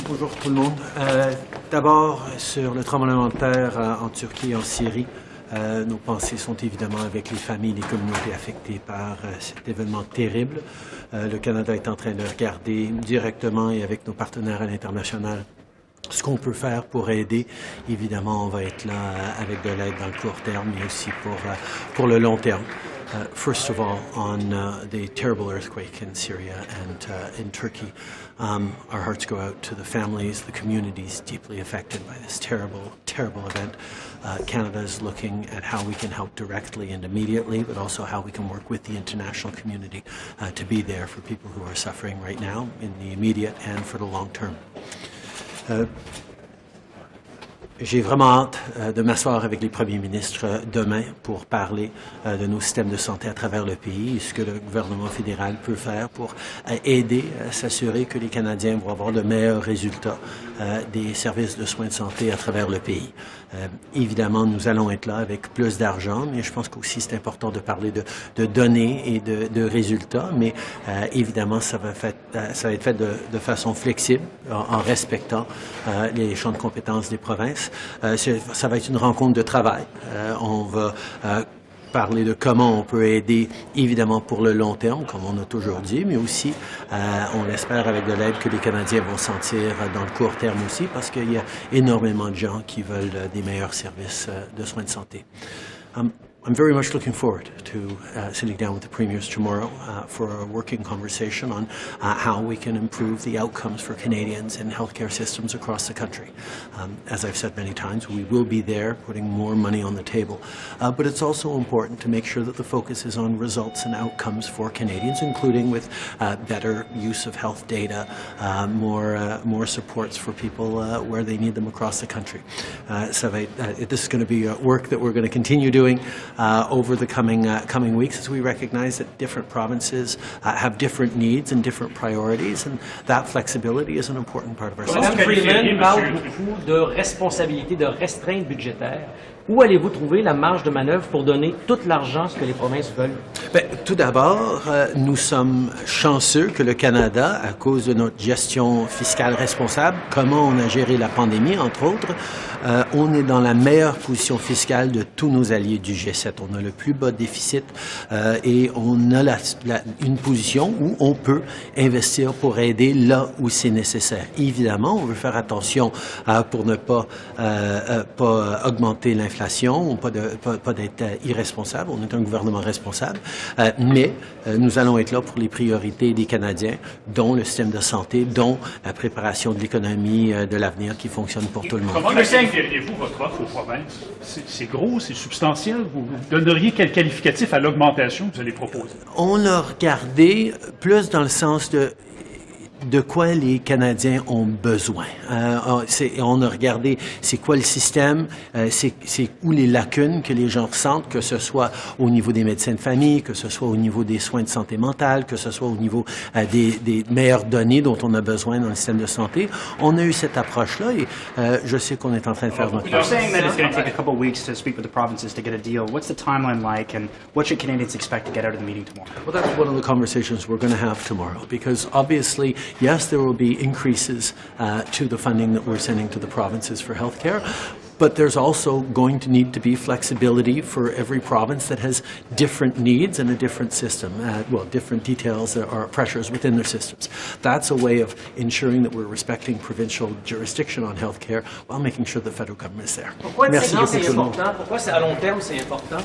Bonjour tout le monde. D'abord, sur le tremblement de terre en Turquie et en Syrie, nos pensées sont évidemment avec les familles, les communautés affectées par cet événement terrible. Le Canada est en train de regarder directement et avec nos partenaires à l'international ce qu'on peut faire pour aider. Évidemment, on va être là avec de l'aide dans le court terme, mais aussi pour le long terme. First of all, on the terrible earthquake in Syria and in Turkey, our hearts go out to the families, the communities deeply affected by this terrible, terrible event. Canada is looking at how we can help directly and immediately, but also how we can work with the international community to be there for people who are suffering right now in the immediate and for the long term. J'ai vraiment hâte de m'asseoir avec les premiers ministres demain pour parler de nos systèmes de santé à travers le pays et ce que le gouvernement fédéral peut faire pour aider à s'assurer que les Canadiens vont avoir de meilleurs résultats des services de soins de santé à travers le pays. Évidemment, nous allons être là avec plus d'argent, mais je pense qu'aussi c'est important de parler de données et de résultats, mais évidemment, ça va être fait de façon flexible, en respectant les champs de compétences des provinces. Ça va être une rencontre de travail. On va parler de comment on peut aider, évidemment, pour le long terme, comme on a toujours dit, mais aussi, on l'espère, avec de l'aide que les Canadiens vont sentir dans le court terme aussi, parce qu'il y a énormément de gens qui veulent des meilleurs services de soins de santé. I'm very much looking forward to sitting down with the premiers tomorrow for a working conversation on how we can improve the outcomes for Canadians in healthcare systems across the country. As I've said many times, we will be there putting more money on the table, but it's also important to make sure that the focus is on results and outcomes for Canadians, including with better use of health data, more supports for people where they need them across the country. This is going to be work that we're going to continue doing over the coming weeks, as we recognize that different provinces have different needs and different priorities, and that flexibility is an important part of our system. Mme Freeland parle beaucoup de responsabilité, de restreinte budgétaire. Où allez-vous trouver la marge de manœuvre pour donner tout l'argent que les provinces veulent? Bien, tout d'abord, nous sommes chanceux que le Canada, à cause de notre gestion fiscale responsable, comment on a géré la pandémie, entre autres, on est dans la meilleure position fiscale de tous nos alliés du G7. On a le plus bas déficit et on a une position où on peut investir pour aider là où c'est nécessaire. Évidemment, on veut faire attention pour ne pas augmenter l'inflation, pas d'être irresponsable. On est un gouvernement responsable, mais nous allons être là pour les priorités des Canadiens, dont le système de santé, dont la préparation de l'économie de l'avenir qui fonctionne pour tout le monde. Comment qualifieriez-vous votre offre aux provinces? C'est gros, c'est substantiel. Vous donneriez quel qualificatif à l'augmentation que vous allez proposer? On a regardé plus dans le sens de quoi les Canadiens ont besoin. On a regardé c'est quoi le système, c'est où les lacunes que les gens ressentent, que ce soit au niveau des médecins de famille, que ce soit au niveau des soins de santé mentale, que ce soit au niveau des meilleures données dont on a besoin dans le système de santé. On a eu cette approche-là et je sais qu'on est en train de faire notre You're saying that it's going to take a couple of weeks to speak with the provinces to get a deal. What's the timeline like, and what should Canadians expect to get out of the meeting tomorrow? Well, that's one of the conversations we're going to have tomorrow, because obviously, yes, there will be increases to the funding that we're sending to the provinces for healthcare, but there's also going to need to be flexibility for every province that has different needs and a different system, different details or pressures within their systems. That's a way of ensuring that we're respecting provincial jurisdiction on healthcare while making sure the federal government is there. Pourquoi Merci beaucoup tout le monde. Pourquoi à long terme c'est important?